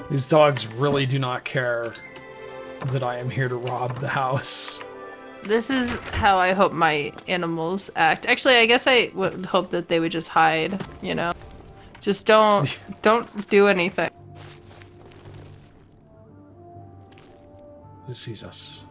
These dogs really do not care that I am here to rob the house. This is how I hope my animals act. Actually, I guess I would hope that they would just hide, you know? Just don't do anything. Who sees us?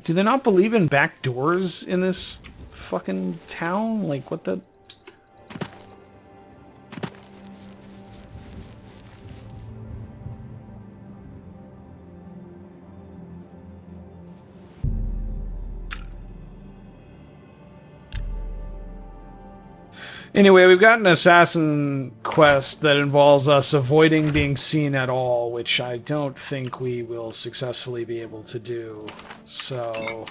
Do they not believe in back doors in this fucking town? Like, what the... Anyway, we've got an assassin quest that involves us avoiding being seen at all, which I don't think we will successfully be able to do. So,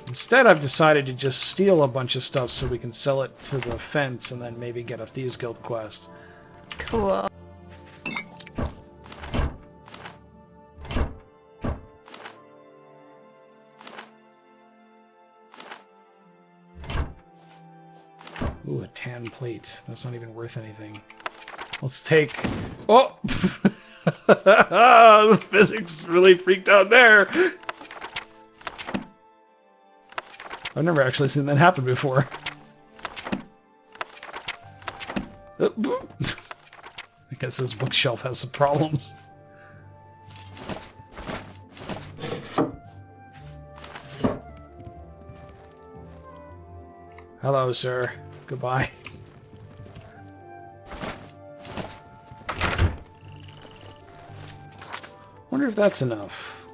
instead I've decided to just steal a bunch of stuff so we can sell it to the fence and then maybe get a Thieves Guild quest. Cool. Ooh, a tan plate. That's not even worth anything. Let's take... Oh! The physics really freaked out there! I've never actually seen that happen before. I guess this bookshelf has some problems. Hello, sir. Goodbye. Wonder if that's enough.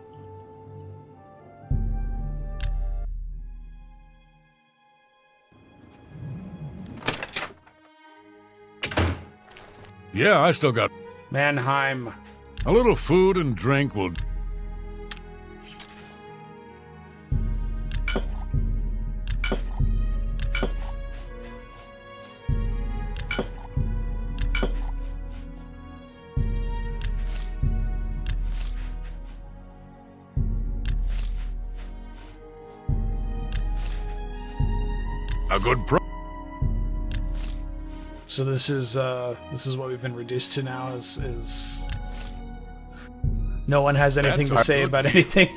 Yeah, I still got... Mannheim. A little food and drink will... A good pro... So this is what we've been reduced to now is no one has anything to say about anything.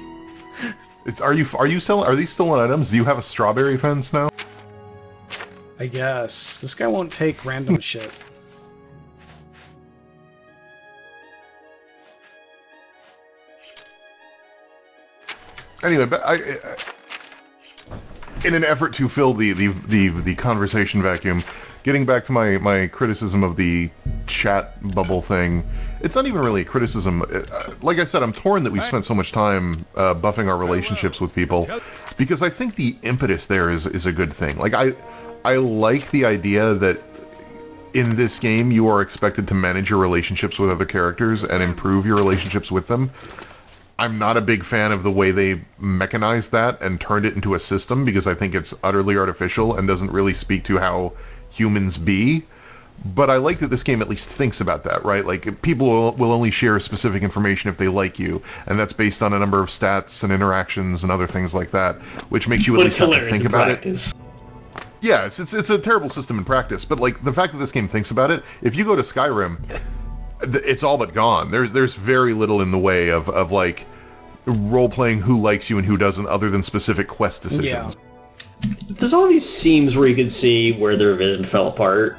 Are you selling? Are these stolen items? Do you have a strawberry fence now? I guess this guy won't take random shit. Anyway, but in an effort to fill the conversation vacuum, getting back to my criticism of the chat bubble thing, it's not even really a criticism. Like I said, I'm torn that we spent so much time buffing our relationships with people, because I think the impetus there is a good thing. Like I like the idea that in this game you are expected to manage your relationships with other characters and improve your relationships with them. I'm not a big fan of the way they mechanized that and turned it into a system, because I think it's utterly artificial and doesn't really speak to how humans be. But I like that this game at least thinks about that, right? Like, people will only share specific information if they like you, and that's based on a number of stats and interactions and other things like that, which makes you at least have to think about it. Yeah, it's a terrible system in practice, but like the fact that this game thinks about it, if you go to Skyrim, it's all but gone. There's very little in the way of like role-playing who likes you and who doesn't, other than specific quest decisions. Yeah. There's all these seams where you can see where their vision fell apart.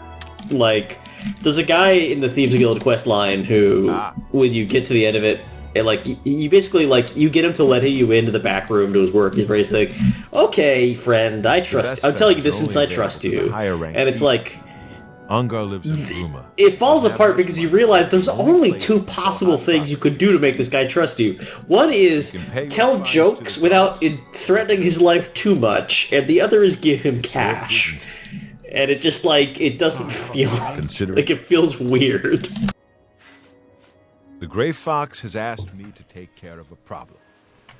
Like, there's a guy in the Thieves Guild quest line who, when you get to the end of it, like, you basically, like, you get him to let you into the back room to his work. He's basically like, okay, friend, I trust you. I'm telling you this since I trust you. And it's like, Ungar lives in Bruma. it falls apart because you realize there's only two possible things you could do to make this guy trust you. One is tell jokes without threatening his life too much, and the other is give him cash. And it just, like, it doesn't feel like, it feels weird. The Gray Fox has asked me to take care of a problem.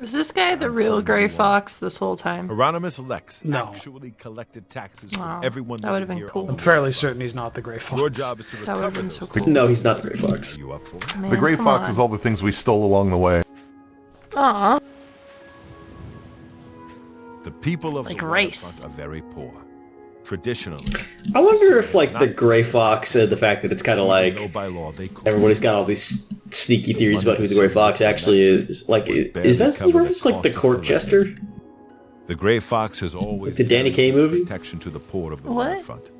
Is this guy the real Gray Fox this whole time? Hieronymus Lex No. actually collected taxes Wow, from everyone that would have been here cool. on I'm the fairly Gray certain he's not the Gray Fox. Your job is to That would have recover been so those. cool. No, he's not the Gray Fox. You up for it? Man, The Gray come Fox on. is all the things we stole along the way. Aw. The people of Like the race. waterfront are very poor. Traditionally, I wonder if like the Gray Fox and the fact that it's kind of like though by law they call everybody's got all these sneaky theories about who the Gray Fox actually is. Like, is that some reference like the court jester? The Gray Fox has always The Danny Kaye movie? protection to the poor of the What? waterfront.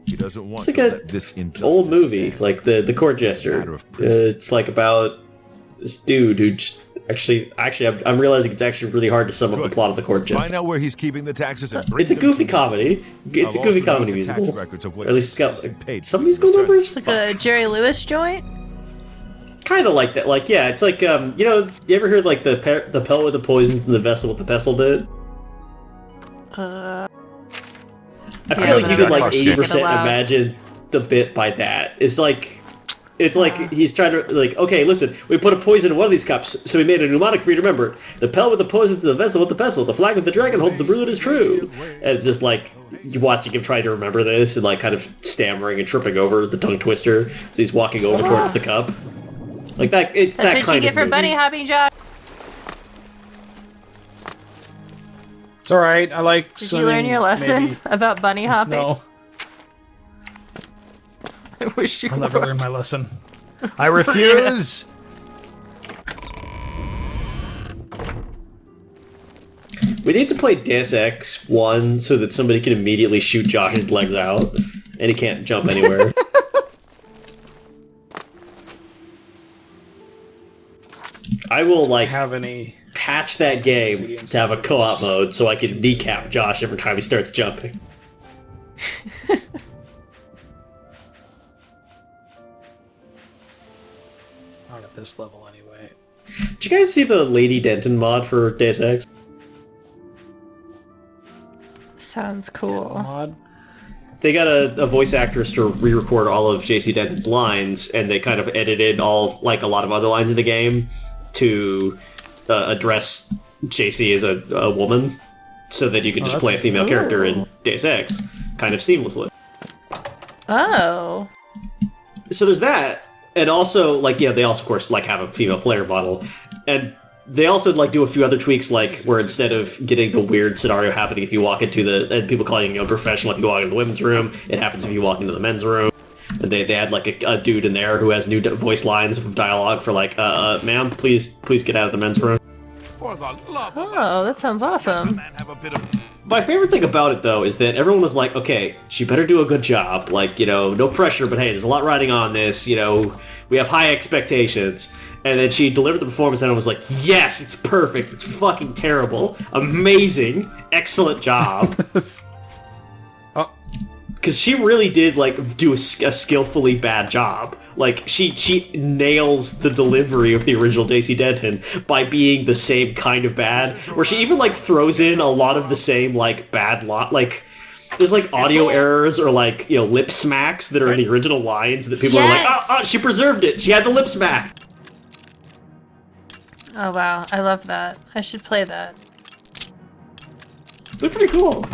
He doesn't want It's to like let this an injustice old movie, stand. like the court jester. Matter of principle. It's like about this dude who just, actually, I'm realizing it's actually really hard to sum up the Good. plot of the court jester. Find out where he's keeping the taxes and bring It's a them goofy to me. comedy. It's a I'll goofy also comedy need the tax musical. records of what Or at least it's got citizens paid some for musical the numbers. Like a Jerry Lewis joint? Kind of like that. Like, yeah, it's like, you know, you ever heard like the pill with the poisons and the vessel with the pestle bit? Uh, I feel Yeah, like but you I could don't like like 80% it aloud. imagine the bit by that. It's like he's trying to like, okay, listen, we put a poison in one of these cups, so we made a mnemonic for you to remember. The pill with the poison to the vessel with the pestle. The flag with the dragon holds the brew that is true. And it's just like you watching him try to remember this and like kind of stammering and tripping over the tongue twister. So he's walking over towards the cup. Like that. It's that's that what kind you get of for movie. bunny hopping, Josh. It's all right. I like Did you swimming. learn your lesson maybe. about bunny hopping? No, I wish you I'll never would. learn my lesson. I refuse. We need to play Deus Ex 1 so that somebody can immediately shoot Josh's legs out, and he can't jump anywhere. I will like Have any? patch that game to have a co-op mode so I can kneecap Josh every time he starts jumping. Not at this level, anyway. Did you guys see the Lady Denton mod for Deus Ex? Sounds cool. Mod. They got a voice actress to re-record all of JC Denton's lines, and they kind of edited all like a lot of other lines in the game to address JC as a woman, so that you could Oh, just that's play a female character in cool. Deus Ex, kind of seamlessly. Oh. So there's that, and also like yeah, they also of course like have a female player model, and they also like do a few other tweaks, like where instead of getting the weird scenario happening if you walk into the and people calling you a professional if you walk into the women's room, it happens if you walk into the men's room. And they had like a dude in there who has new voice lines of dialogue for like, ma'am, please get out of the men's room. For the love of Oh, that sounds awesome. man, have a bit of My favorite thing about it, though, is that everyone was like, okay, she better do a good job. Like, you know, no pressure, but hey, there's a lot riding on this. You know, we have high expectations. And then she delivered the performance, and I was like, yes, it's perfect. It's fucking terrible. Amazing. Excellent job. Oh, Because she really did, like, do a skillfully bad job. Like, she nails the delivery of the original Daisy Denton by being the same kind of bad, where she even, like, throws in a lot of the same, like, bad like, there's, like, audio errors or, like, you know, lip smacks that are in the original lines that people are like, oh, she preserved it. She had the lip smack. Oh wow, I love that. I should play that. They're pretty cool.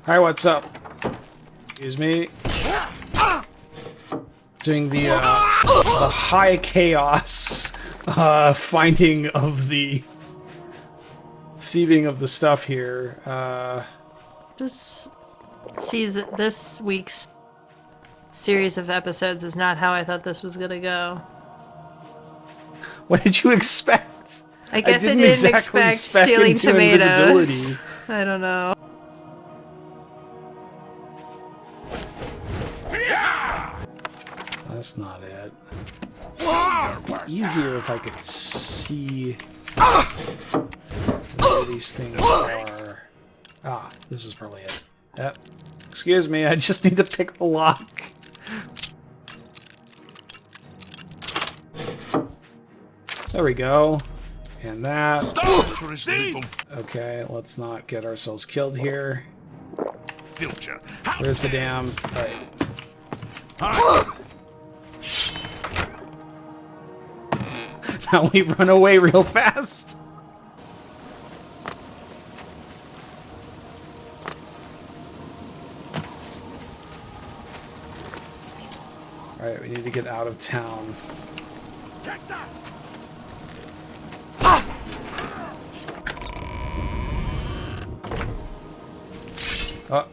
hi, what's up? Excuse me. Doing the high chaos finding of the thieving of the stuff here. This week's series of episodes is not how I thought this was gonna go. What did you expect? I guess I didn't didn't exactly expect spec stealing into tomatoes. invisibility. I don't know. That's not it. Easier if I could see where these things are. Ah, this is probably it. Yep. Excuse me, I just need to pick the lock. There we go. And that. Okay, let's not get ourselves killed here. future. Where's the damn... Alright. Now we run away real fast. Alright, we need to get out of town. Uh,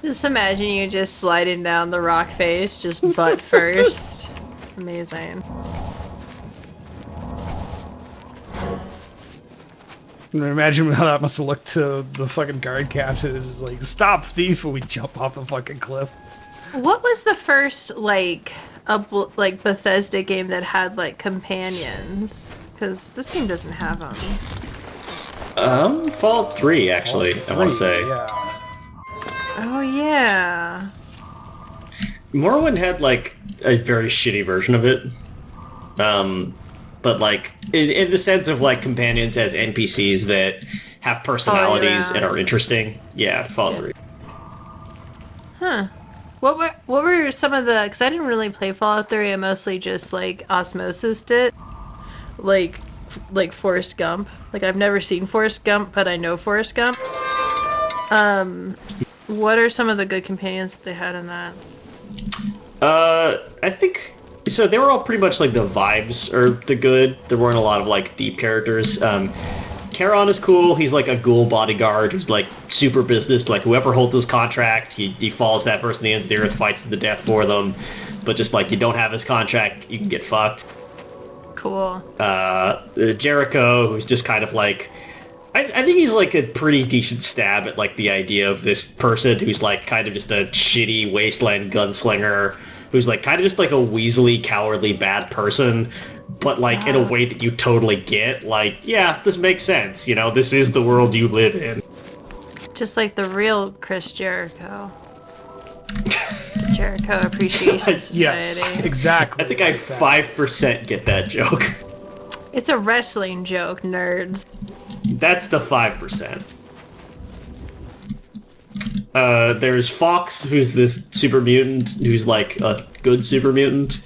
Just imagine you just sliding down the rock face, just butt first. Amazing. Imagine how that must have looked to the fucking guard captain. It's like, stop, thief, and we jump off the fucking cliff. What was the first, like Bethesda game that had, like, companions? Because this game doesn't have them. Fallout 3, actually, I want to say. Yeah. Oh, yeah. Morrowind had, like, a very shitty version of it. But, like, in the sense of, like, companions as NPCs that have personalities and are interesting. Yeah, Fallout 3. Huh. What were some of the... Because I didn't really play Fallout 3, I mostly just, like, osmosised it. Like Forrest Gump. Like, I've never seen Forrest Gump, but I know Forrest Gump. What are some of the good companions that they had in that? I think... So they were all pretty much, like, the vibes are the good. There weren't a lot of, like, deep characters. Charon is cool. He's, like, a ghoul bodyguard who's, like, super business. Like, whoever holds his contract, he follows that person to the ends of the earth, fights to the death for them. But just, like, you don't have his contract, you can get fucked. Cool. Jericho, who's just kind of, like... I think he's, like, a pretty decent stab at, like, the idea of this person who's, like, kind of just a shitty wasteland gunslinger who's, like, kind of just, like, a weaselly, cowardly, bad person, but, like, in a way that you totally get. Like, yeah, this makes sense, you know? This is the world you live in. Just like the real Chris Jericho. The Jericho Appreciation Society. Yes, exactly. I think I 5% get that joke. It's a wrestling joke, nerds. That's the 5%. There's Fawkes, who's this super mutant, who's like a good super mutant.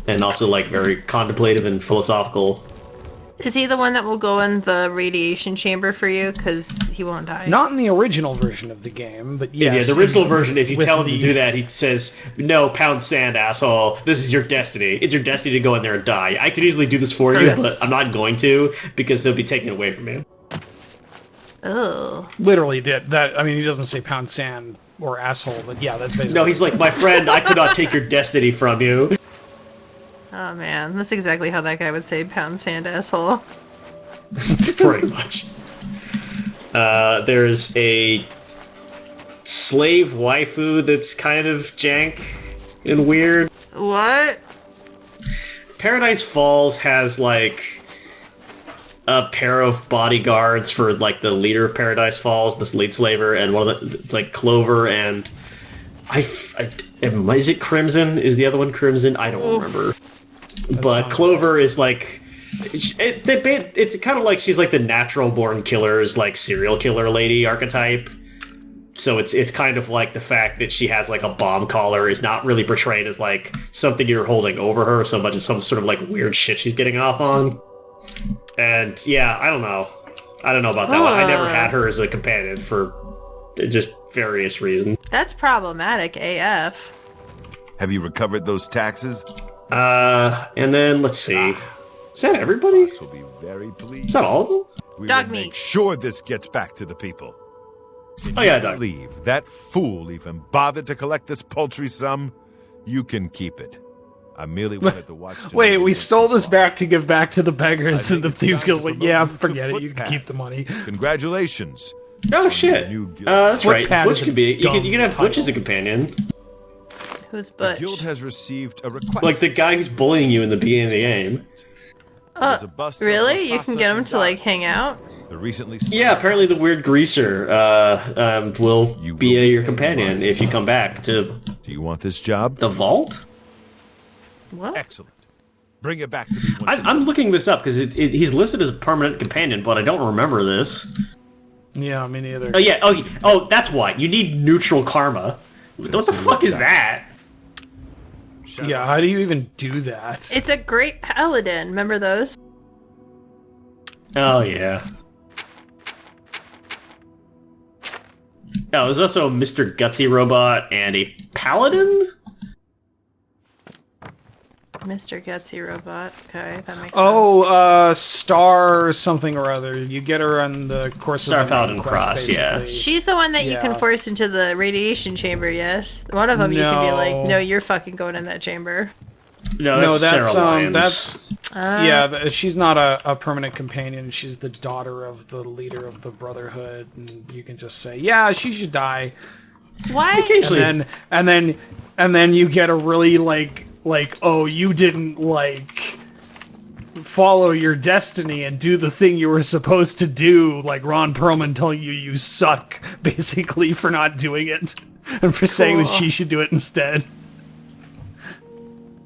And also like very contemplative and philosophical. Is he the one that will go in the radiation chamber for you? Because he won't die. Not in the original version of the game, but yes. Yeah, the original version, if you with tell him to do that, he says, no, pound sand, asshole. This is your destiny. It's your destiny to go in there and die. I could easily do this for you, Yes. but I'm not going to, because they'll be taken away from you. Oh. Literally did that. I mean, he doesn't say pound sand or asshole, but yeah, that's basically. No, he's like, my friend, I could not take your destiny from you. Oh man, that's exactly how that guy would say pound sand asshole. Pretty much. There's a slave waifu that's kind of jank and weird. What? Paradise Falls has like a pair of bodyguards for like the leader of Paradise Falls, this lead slaver, and one of the it's like Clover and is it Crimson? Is the other one Crimson? I don't remember. But Clover is like it's kind of like she's like the natural born killer's like serial killer lady archetype. So it's kind of like the fact that she has like a bomb collar is not really portrayed as like something you're holding over her so much as some sort of like weird shit she's getting off on. And yeah, I don't know about that one. I never had her as a companion for just various reasons. That's problematic AF. Have you recovered those taxes? And then let's see. Is that everybody? Will be very pleased. Is that all of them? We Dog will meat. make sure this gets back to the people. Can Oh, yeah, you dog. believe that fool even bothered to collect this paltry sum? You can keep it. I merely wanted to watch. Wait, we stole this back to give back to the beggars, I and the think it's thieves time guild's to like, promote yeah, you to forget it, you can footpad. keep the money. Congratulations. Oh shit. New guild. That's right. Footpad Butch is a could be. You dumb can have Butch title. as a companion. Who's The Butch? guild has received a request. Like the guy who's bullying you in the beginning of the game. There's a bust of Really? You Mufasa can get him and to like Dot. hang out? The recently Yeah, apparently the weird greaser will You be will be your paid companion honestly. if you come back to Do you want this job? the vault. What? Excellent. Bring it back to me. I'm looking this up because he's listed as a permanent companion, but I don't remember this. Yeah, me neither. Oh yeah. Oh, that's why you need neutral karma. What the fuck is that? Yeah, how do you even do that? It's a great paladin. Remember those? Oh yeah. Oh, there's also a Mr. Gutsy robot and a paladin. Mr. Gutsy Robot. Okay, that makes sense. Oh, Star something or other. You get her on the course Star of the main Paladin quest, Cross, yeah. basically. She's the one that you can Yeah. force into the radiation chamber, yes? One of them you can be like, No. no, you're fucking going in that chamber. No, that's Sarah Lyons. That's she's not a permanent companion. She's the daughter of the leader of the Brotherhood, and you can just say, yeah, she should die. Why? Occasionally, And then you get a really like, oh, you didn't like follow your destiny and do the thing you were supposed to do, like Ron Perlman telling you suck, basically, for not doing it and for saying that she should do it instead.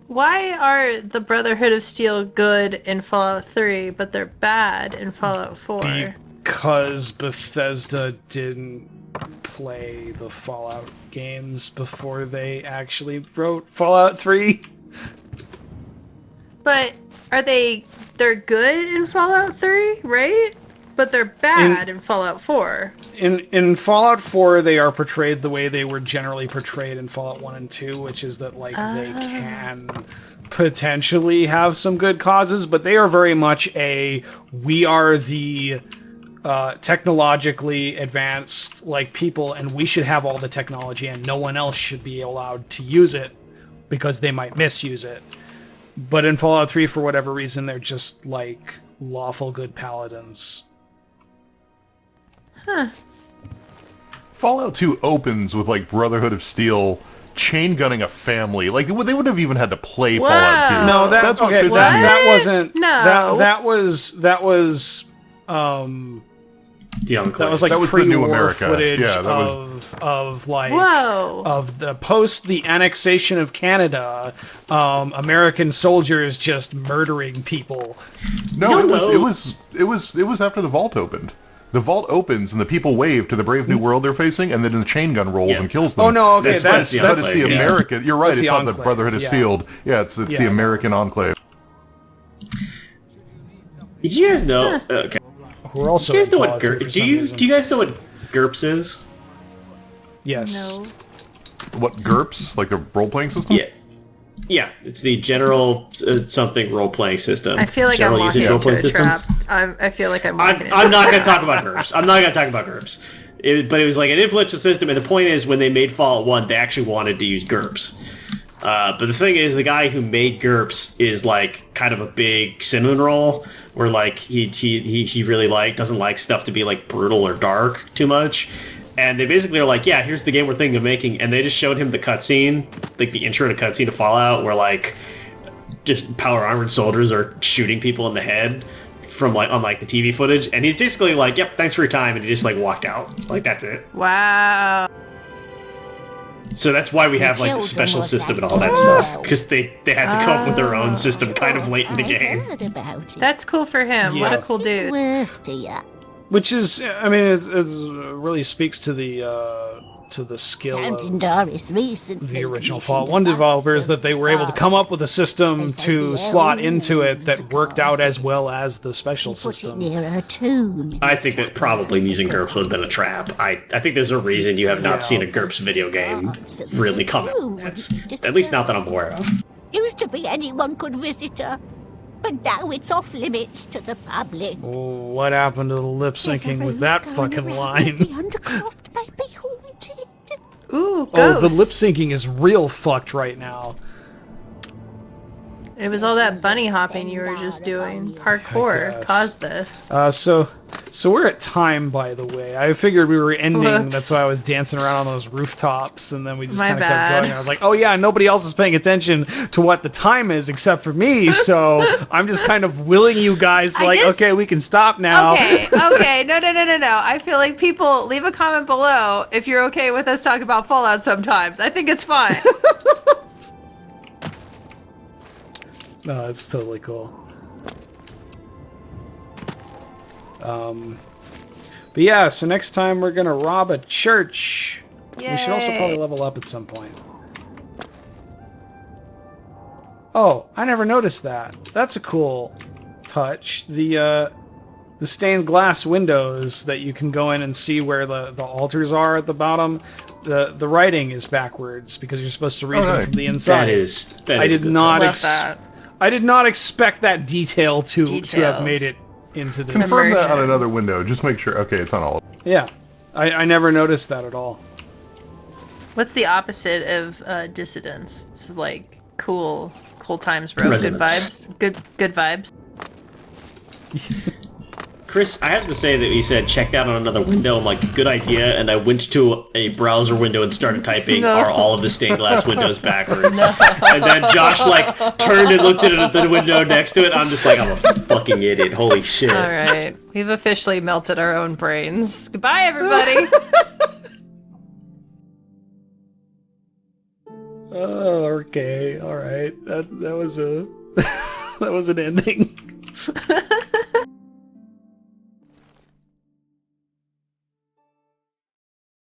Why are the Brotherhood of Steel good in Fallout 3, but they're bad in Fallout 4? Because Bethesda didn't play the Fallout games before they actually wrote Fallout 3. But they're good in Fallout 3, right? But they're bad in Fallout 4. In Fallout 4, they are portrayed the way they were generally portrayed in Fallout 1 and 2, which is that, like, they can potentially have some good causes, but they are very much we are the technologically advanced, like, people, and we should have all the technology, and no one else should be allowed to use it, because they might misuse it. But in Fallout 3, for whatever reason, they're just, like, lawful good paladins. Huh. Fallout 2 opens with like Brotherhood of Steel chain gunning a family. Like they would have even had to play Fallout 2. No, that's what pisses me that off. wasn't. No. That was. the Enclave. That was like That was the pre-war new America. footage Yeah, that was- of like Whoa. of the post the annexation of Canada, American soldiers just murdering people. No, No, it was after the vault opened. The vault opens and the people wave to the brave new world they're facing, and then the chain gun rolls and kills them. Oh no, okay, that's the But it's the Enclave, yeah. American. You're right. That's It's the not the Enclave, Brotherhood of yeah. Steel. Yeah, it's the American Enclave. Did you guys know? Okay. We're also. Do you guys in know what Fallout 3 for do some you reason. do you guys know what GURPS is? Yes. No. What GURPS? Like the role-playing system? Yeah. Yeah, it's the general something role-playing system. I feel like general I'm walking usage into a role-playing system. trap. I feel like I'm walking into I'm a not going trap. to talk about GURPS. I'm not going to talk about GURPS. But it was like an influential system, and the point is, when they made Fallout 1, they actually wanted to use GURPS. But the thing is, the guy who made GURPS is like kind of a big cinnamon roll, where like he really doesn't like stuff to be like brutal or dark too much. And they basically are like, yeah, here's the game we're thinking of making, and they just showed him the cutscene, like the intro to cutscene to Fallout, where like just power armored soldiers are shooting people in the head from like on like the TV footage, and he's basically like, yep, thanks for your time, and he just like walked out, like that's it. Wow. So that's why we have like the special system and all that stuff, because they had to come up with their own system kind of late in the game. That's cool for him. What a cool dude. Which is, I mean, it really speaks to the skill of the original Fallout 1 developers, that they were able to come up with a system to slot into it that worked out as well as the special system. I think that probably using GURPS would have been a trap. I think there's a reason you have not seen a GURPS video game really come out. That's, at least not that I'm aware of. Used to be anyone could visit her, but now it's off limits to the public. Oh, what happened to the lip syncing with that fucking line? The undercroft may be haunted. Ooh, ghosts. Oh, the lip syncing is real fucked right now. It was all that bunny hopping you were just doing. Parkour guess. caused this. So we're at time, by the way. I figured we were ending, Whoops. that's why I was dancing around on those rooftops, and then we just My kind of kept bad. going. And I was like, oh yeah, nobody else is paying attention to what the time is except for me, so I'm just kind of willing you guys to, like, okay, we can stop now. Okay, no. I feel like people leave a comment below if you're okay with us talking about Fallout sometimes. I think it's fun. No, it's totally cool. But yeah, so next time we're gonna rob a church. We should also probably level up at some point. Oh, I never noticed that. That's a cool touch. The The stained glass windows that you can go in and see where the altars are at the bottom, the writing is backwards because you're supposed to read them from the inside. That is I did not Love that. I did not expect that detail to have made it into this. Confirm that on another window. Just make sure. Okay, it's on all. Yeah, I never noticed that at all. What's the opposite of dissidence? It's like cool times, bro. Resonance. Good vibes. Good vibes. Chris, I have to say that you said check that on another window. I'm like, good idea. And I went to a browser window and started typing, are all of the stained glass windows backwards? No. And then Josh like turned and looked at the window next to it. I'm just like, I'm a fucking idiot. Holy shit. All right. We've officially melted our own brains. Goodbye, everybody. Oh, okay. All right. That was a that was an ending.